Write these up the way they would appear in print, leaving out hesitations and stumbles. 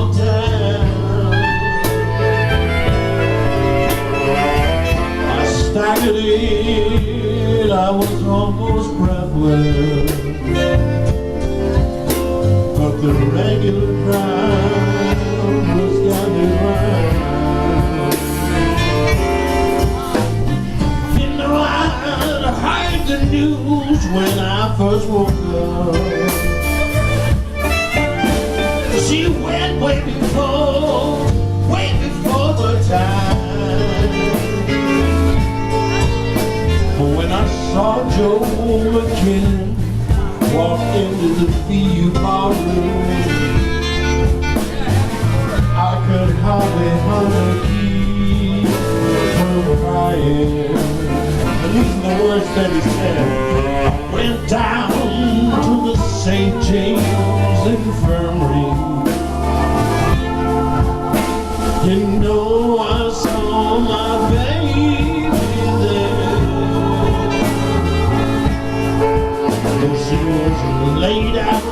small town. I staggered in, I was almost breathless, but the regular crowd was gathered round. Didn't know I'd heard the news when I first woke up. She went way before the time. But when I saw Joe McKinnon walk into the VU ballroom, I could hardly keep from crying. And these are the words that he said. I went down to the St. James Infirmary. You know I saw my baby there. And she was laid out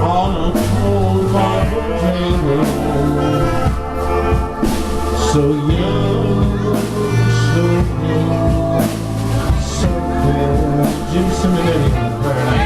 on a cold marble table, so young, so young, so fair. Jim Semola, very nice.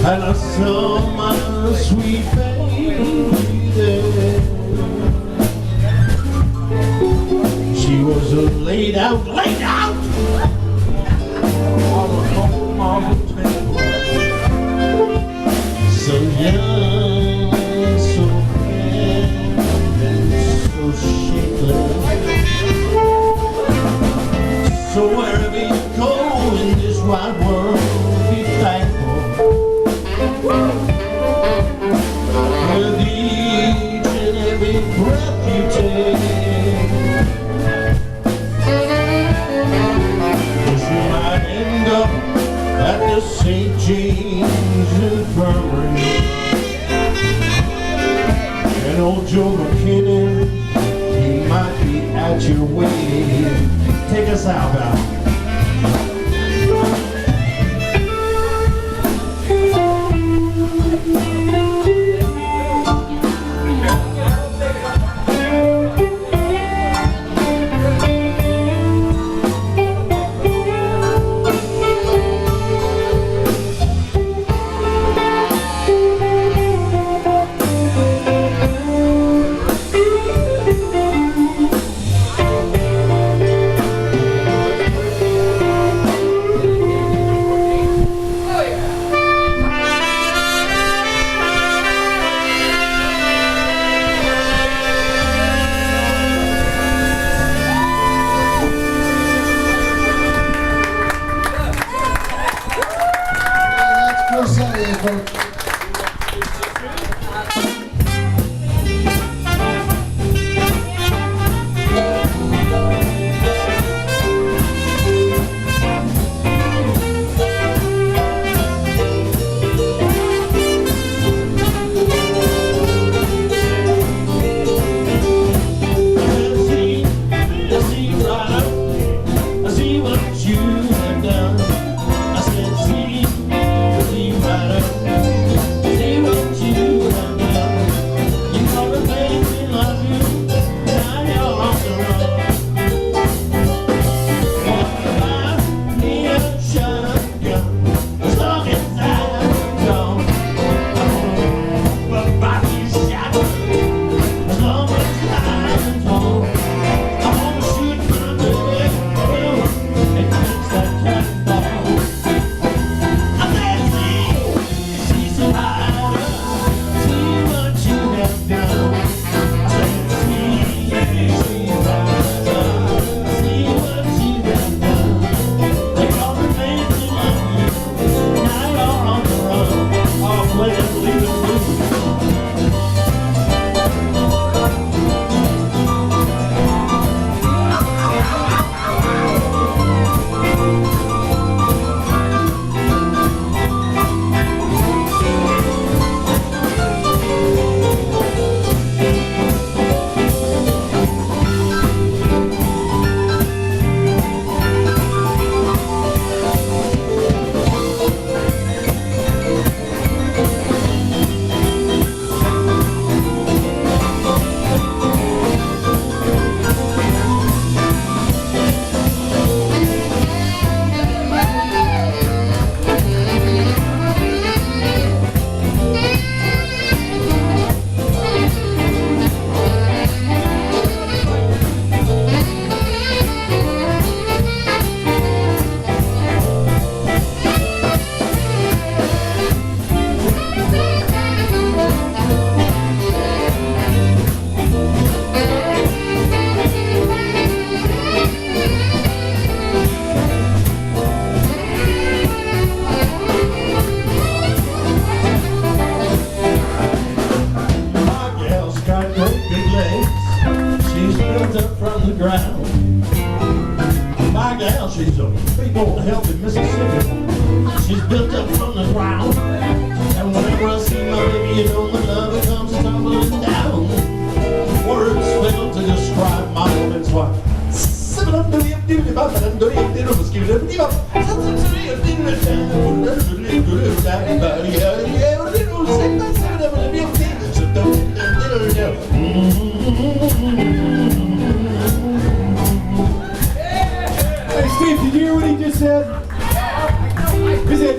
And I saw my sweet baby there. She was laid out on a cold marble table, so young, so fair, so shapely. So wherever you go in this wide world, be thankful. With each and every breath you take, 'cause you might end up at the St. James Infirmary. And old Joe McKinnon, he might be at your way. Take us out, Val. My gal, she's a big old help in Mississippi. She's built up from the ground. And whenever I see my baby, you know my love comes tumbling down. Words fail to describe my woman's wife. Hey Steve, did you hear what he just said? He said,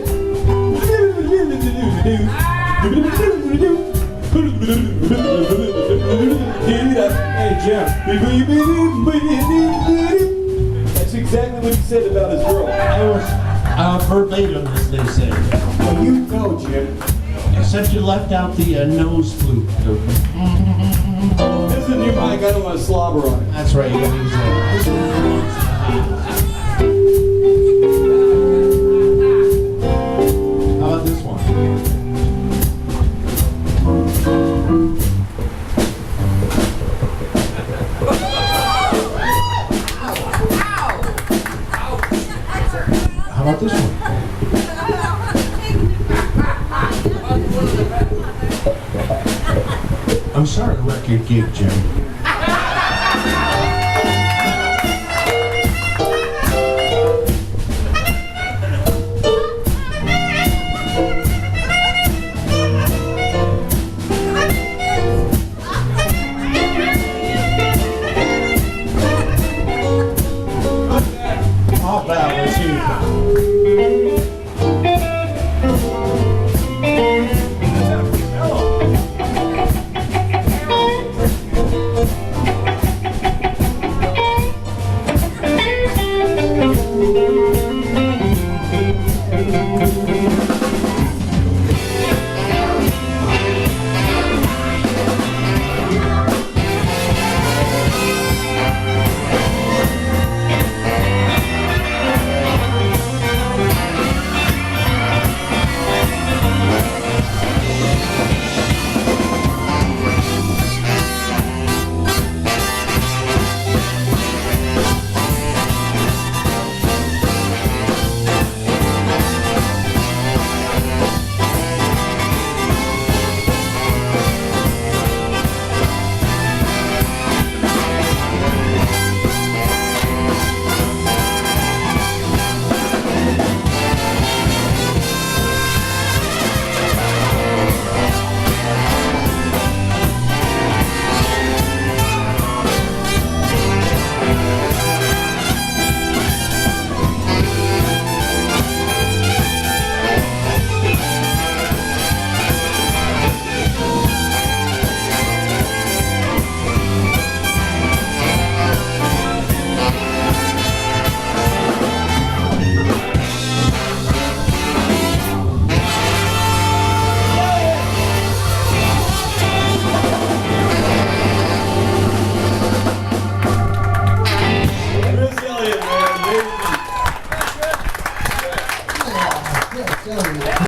hey Jim, that's exactly what he said about his girl. It was verbatim, as they say. Well, you know, Jim. Except you left out the nose flute. This is new mic, I don't want to slobber on it. That's right, you gotta use that. How about this one? How about this one? I'm sorry to wreck your gig, Jim.